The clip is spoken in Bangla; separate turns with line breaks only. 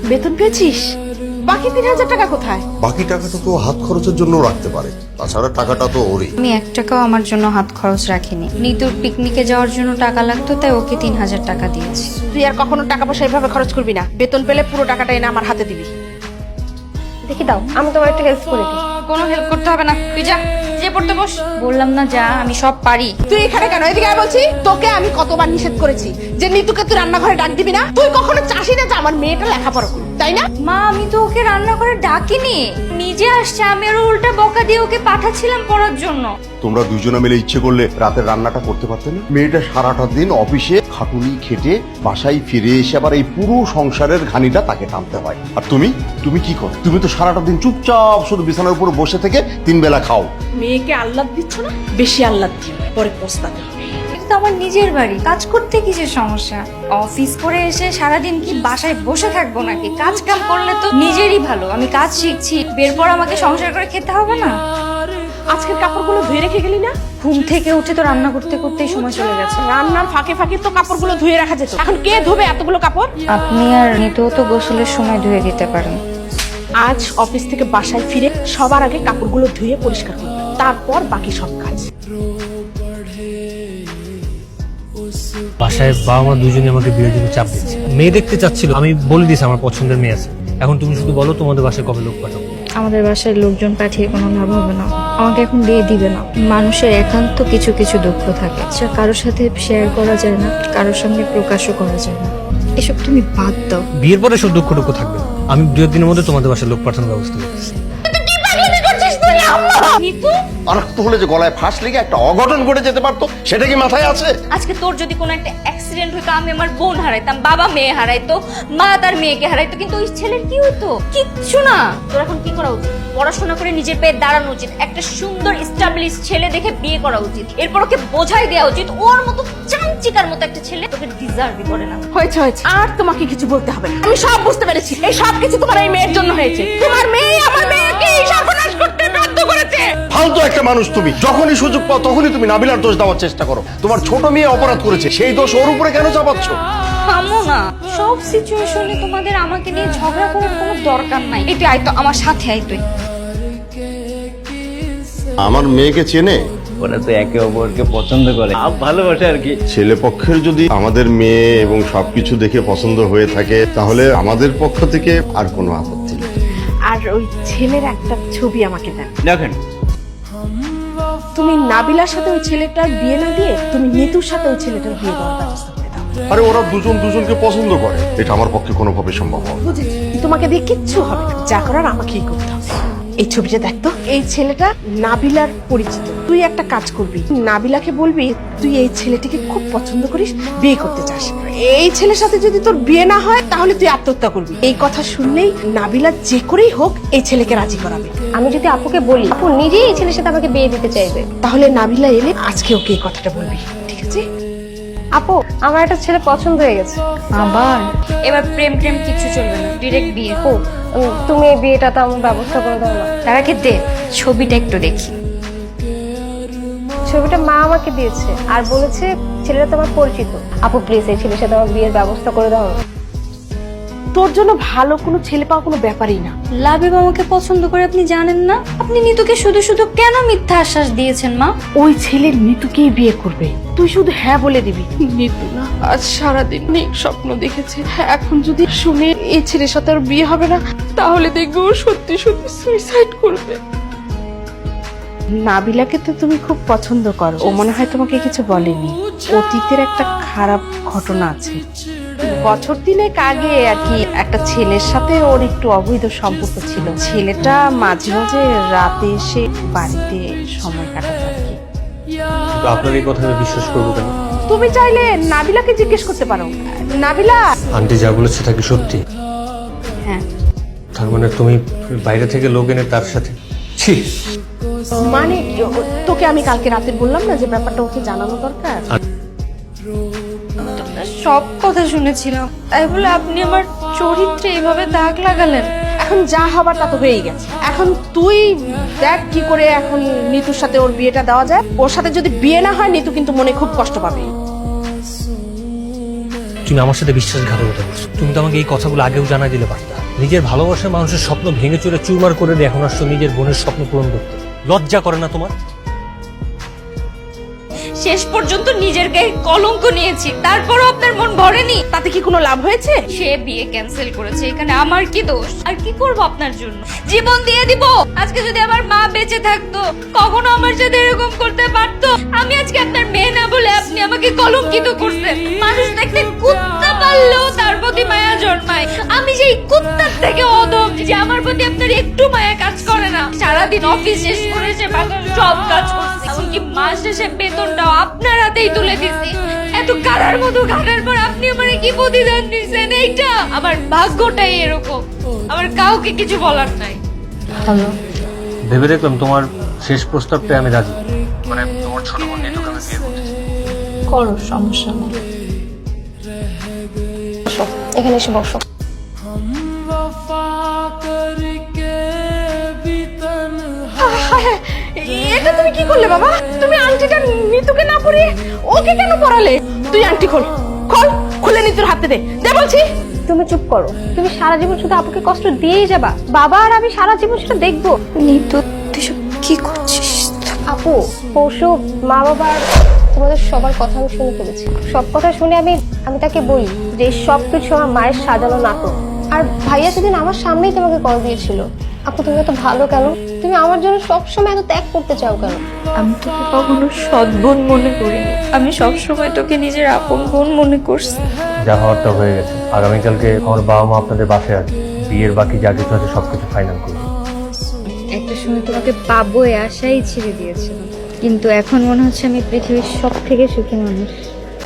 বেতন পেয়েছিস? বাকি 3,000 টাকা কোথায়?
বাকি টাকাটা তো হাত খরচের জন্য রাখতে পারে, তাছাড়া টাকাটা তো ওরই।
আমি 1 টাকাও আমার জন্য হাত খরচ রাখিনি। নিতুর পিকনিকে যাওয়ার জন্য টাকা লাগতো, তাই ওকে 3,000 টাকা দিয়েছি।
তুই আর কখনো টাকা পয়সা এভাবে খরচ করবি না। বেতন পেলে পুরো টাকাটা এনে আমার হাতে দিবি।
দেখি দাও, আমি তোমার একটা হেল্প করে দিই।
কোনো হেল্প করতে হবে না, তুই যা, যে পড়তে বস। বললাম না যা, আমি সব পারি।
তুই এখানে কেন? এদিকে আয় বলছি। তোকে আমি কতবার নিষেধ করেছি যে নিতুকে তুই রান্নাঘরে ডাক দিবি না। তুই কখনো চাষি না যে আমার মেয়েটা লেখাপড়া করুক, তাই না?
মা, আমি তো ওকে রান্নাঘরে ডাকিনি, নিজে আসছে। আমি ওর উল্টা বকা দিয়ে ওকে পাঠাচ্ছিলাম পড়ার জন্য।
তোমরা দুজনে মিলে ইচ্ছে করলে রাতের রান্নাটা করতে পারতে না? মেয়েটা সারাটা দিন অফিসে খাটুনি খেটে বাসায় ফিরে এসে আবার এই পুরো সংসারের ঘানিটা তাকে টানতে হয়। আর তুমি কি করো? তুমি তো সারাটা দিন চুপচাপ শুধু বিছানার উপর বসে থেকে 3 বেলা খাও।
মেয়েকে আহ্লাদ দিচ্ছ না? বেশি আহ্লাদ দিও, পরে পস্তাতে হবে।
এটা তো আমার নিজের বাড়ি, কাজ করতে কিসের সমস্যা? অফিস করে এসে সারাদিন কি বাসায় বসে থাকবো নাকি? কাজ কাম করলে তো নিজেরই ভালো। আমি কাজ শিখছি, বের পর আমাকে সংসার করে খেতে হবে না?
আজকের কাপড়গুলো ধুয়ে রেখে গেলি না?
ঘুম থেকে উঠে তো রান্না করতে করতেই সময় চলে গেছে।
রান্নার ফাঁকে ফাঁকে তো কাপড়গুলো ধুয়ে রাখা যেত। এখন কে ধোবে এতগুলো কাপড়?
আপনি আর নিতেও তো গোসলের সময় ধুয়ে দিতে পারেন।
আজ অফিস থেকে বাসায় ফিরে সবার আগে কাপড়গুলো ধুয়ে পরিষ্কার করবে, তারপর বাকি সব কাজ।
বাসায় বাবা মা দুজনে আমাকে বিয়ের জন্য চাপ দিচ্ছে। মেয়ে দেখতে চাচ্ছিল, আমি বলে দিয়েছি আমার পছন্দের মেয়ে আছে। এখন তুমি শুধু বলো তোমাদের বাসায় কবে লোক পাঠাবো।
আমাদের বাসায় লোকজন পাঠিয়ে কোনো লাভ হবে না। আমাকে এখন বিয়ে দিবে না। মানুষের একান্ত কিছু কিছু দুঃখ থাকে, যা কারোর সাথে শেয়ার করা যায় না, কারোর সামনে প্রকাশও করা যায় না। এসব তুমি বাদ দাও।
বিয়ের পরে সব দুঃখটুকু থাকবে না। আমি 2 দিনের মধ্যে তোমাদের বাসায় লোক পাঠানোর ব্যবস্থা করতেছি।
নিতু,
আরক্ত হলে যে গলায় ফাঁস লেগে একটা অঘটন ঘটে যেতে পারতো, সেটা কি মাথায় আছে?
আজকে তোর যদি কোনো একটা অ্যাক্সিডেন্ট হতো, আমি আমার বোন হারাইতাম, বাবা মেয়ে হারাইতো, মা তার মেয়েকে হারাইতো, কিন্তু ওই ছেলের কি হতো? কিচ্ছু না। তোর এখন কি করা উচিত? পড়াশোনা করে নিজের পায়ে দাঁড়ানো উচিত। একটা সুন্দর এস্টাবলিশ ছেলে দেখে বিয়ে করা উচিত। এরপর ওকে বোঝাই দেওয়া উচিত ওর মতো চামচিকার মতো একটা ছেলে তোকে ডিজার্ভই করে না।
হয়েছে। আর তোমাকে কিছু বলতে হবে না। আমি সব বুঝতে পেরেছি। এই সব কিছু তোমার এই মেয়ের জন্য হয়েছে। তোমার মেয়ে আমার মেয়েকে এই সর্বনাশ করতে বাধ্য করেছে।
ফালতু একটা মানুষ তুমি। যখনই সুযোগ পাও তখনই তুমি নাবিলার দোষ দেওয়ার চেষ্টা করো। তোমার ছোট মেয়ে অপরাধ করেছে, সেই দোষ ওর উপরে কেন চাপাচ্ছ?
থামো না। সব সিচুয়েশনে তোমাদের আমাকে নিয়ে ঝগড়া করার কোনো দরকার নাই। এই তুই আয় তো আমার সাথে, আয় তুই।
আমার মেয়েকে চেনে?
ওরা তো একে অপরকে পছন্দ করে, ভালোবাসে আর কি।
ছেলে পক্ষের যদি আমাদের মেয়ে এবং সবকিছু দেখে পছন্দ হয়ে থাকে, তাহলে আমাদের পক্ষ থেকে আর কোনো আপত্তি নেই।
আর ওই ছেলের একটা ছবি আমাকে দেন।
দেখেন,
তুমি নাবিলার সাথে ওই ছেলেটার বিয়ে না দিয়ে তুমি নিতুর সাথে ওই ছেলেটার বিয়ে দেওয়ার ব্যবস্থা করে দাও।
আরে ওরা দুজন দুজনকে পছন্দ করে, এটা আমার পক্ষে কোনোভাবে সম্ভব হবে না।
বুঝেছি, তোমাকে দিয়ে কিচ্ছু হবে না। যা করার আমাকেই করতে হবে। এই ছবিটা দেখতো, এই ছেলেটা নাবিলার পরিচিত। তুই একটা কাজ করবি, নাবিলাকে বলবি তুই এই ছেলেটিকে খুব পছন্দ করিস, বিয়ে করতে চাস। এই ছেলের সাথে যদি তোর বিয়ে না হয় তাহলে তুই আত্মহত্যা করবি। এই কথা শুনলেই নাবিলা যে করেই হোক এই ছেলেকে রাজি করাবে।
আমি যদি আপুকে বলি, আপু নিজেই এই ছেলের সাথে আমাকে বিয়ে দিতে চাইবে।
তাহলে নাবিলা এলে আজকে ওকে এই কথাটা বলবি, ঠিক আছে?
আপু, আমার একটা ছেলে পছন্দ হয়ে গেছে।
আবার এবার প্রেম প্রেম কিছু চলবে না, ডিরেক্ট বিয়ে।
আপু, তুমি এই বিয়েটা তো আমার ব্যবস্থা করে দাও না।
তার আগে দে ছবিটা একটু দেখি।
ছবিটা মা আমাকে দিয়েছে আর বলেছে ছেলেটা তোমার পরিচিত। আপু প্লিজ এই ছেলের সাথে আমার বিয়ের ব্যবস্থা করে দাও।
তোর জন্য ভালো কোনো ছেলে পাওয়া কোনো ব্যাপারই না।
লাবিব আমাকে পছন্দ করে আপনি জানেন না? আপনি নিতুকে শুধু শুধু কেন মিথ্যা আশ্বাস দিয়েছেন মা?
ওই ছেলে নিতুকেই বিয়ে করবে, তুই শুধু হ্যাঁ বলে দিবি। নিতু না আজ সারাদিন স্বপ্ন দেখেছে, এখন যদি শুনে এই ছেলের সাথে আর বিয়ে হবে না, তাহলে দেখবে ও সত্যি সত্যি সুইসাইড করবে। নাবিলাকে তো তুমি খুব পছন্দ করো, ও মনে হয় তোমাকে কিছু বলেনি। অতীতের একটা খারাপ ঘটনা আছে। বছর 3 আগে আর কি একটা ছেলের সাথে ওর একটু অবৈধ সম্পর্ক ছিল। ছেলেটা মাঝে মাঝে রাতে এসে বাড়িতে সময় কাটাতো আর কি।
আপনার এই কথা আমি বিশ্বাস করবো কেন?
তুমি চাইলে নাবিলাকে জিজ্ঞেস করতে পারো। নাবিলা,
আন্টি যা বলেছে তা কি সত্যি?
হ্যাঁ।
তার মানে তুমি বাইরে থেকে লোক এনে তার সাথে? ছি।
মানে তোকে আমি কালকে রাতে বললাম না যে ব্যাপারটা ওকে জানানো দরকার।
সব কথা শুনেছিলাম, তাই বলে আপনি আমার চরিত্রে এভাবে দাগ লাগালেন।
এখন যা হবার তা তো হয়েই গেছে। এখন তুই দেখ কি করে এখন নিতুর সাথে ওর বিয়েটা দেওয়া যায়। ওর সাথে যদি বিয়ে না হয় নিতু কিন্তু মনে খুব কষ্ট পাবে।
তুমি আমার সাথে বিশ্বাসঘাতকতা করছো। তুমি তো আমাকে এই কথাগুলো আগেও জানাই দিলে পারতা। নিজের ভালোবাসার মানুষের স্বপ্ন ভেঙে চুরে চুরমার করে দিয়ে এখন আসছো নিজের বোনের স্বপ্ন পূরণ করতে। লজ্জা করে না তোমার?
শেষ পর্যন্ত নিজের গায়ে কলঙ্ক নিয়েছি, তারপরও আপনার মন ভরেনি।
তাতে কি কোনো লাভ হয়েছে?
সে বিয়ে ক্যান্সেল করেছে, এখানে আমার কি দোষ? আর কি করব আপনার জন্য? জীবন দিয়ে দিব। আজকে যদি আমার মা বেঁচে থাকতো, কখনো আমার সাথে এরকম করতে পারতো? আমি আজকে আপনার মেয়ে না বলে আপনি আমাকে কলঙ্কিত করছেন। মানুষ দেখতে কুত্তা পারলেও তার প্রতি মায়া জন্মায়। আমি সেই কুত্তার থেকে অধম যে আমার প্রতি আপনার একটু মায়া কাজ করে না। সারাদিন অফিস শেষ করে এসে বাসার সব কাজ করছি, এমনকি মাস শেষে বেতনটাও আপনার হাতেই তুলে দিচ্ছি। এত কারার মতো ঘাটার পর আপনি আমারে কি প্রতিদান দিচ্ছেন? এইটা আমার ভাগ্যটাই এরকম, আমার কাউকে কিছু বলার নাই।
ভেবে দেখলাম তোমার শেষ প্রস্তাবটা আমি রাজি, মানে তোমার ছোট বোন নিতুকে আমি বিয়ে করতে চাই।
করো, সমস্যা নেই।
বসো, এখানে এসে বসো।
এটা তুমি কি করলে বাবা? তুমি আংটিটা নিতুকে না পরিয়ে ওকে কেন পরালে? তুই আংটি খোল, খোল, খুলে নিতুর হাতে দে, দে বলছি।
তুমি চুপ করো। তুমি সারা জীবন শুধু আপুকে কষ্ট দিয়েই যাবা। বাবা আর আমি সারা জীবন সেটা দেখবো।
নিতু, তুই সব কি করছিস?
আপু, পরশু মা বাবার তোমাদের সবার কথা আমি শুনে ফেলেছি। সব কথা শুনে আমি তাকে বলি যে সবকিছু আমার মায়ের সাজানো নাটক। আর ভাইয়া সেদিন আমার সামনেই তোমাকে কল দিয়েছিল। আপু, তুমি এত ভালো কেন? তুমি আমার জন্য সবসময় এত ত্যাগ করতে চাও কেন?
আমি তোকে কখনো সৎ বোন মনে করিনি, আমি সবসময় তোকে নিজের আপন বোন মনে করছি।
যা হওয়ারটা হয়ে গেছে। আগামীকালকে আমার বাবা মা আপনাদের বাসায় আসবে, বিয়ের বাকি যা কিছু আছে সবকিছু ফাইনাল করবে।
একটা সময় তোমাকে পাবো এই আশাই ছেড়ে দিয়েছিলাম, কিন্তু এখন মনে হচ্ছে আমি পৃথিবীর সব থেকে সুখী মানুষ।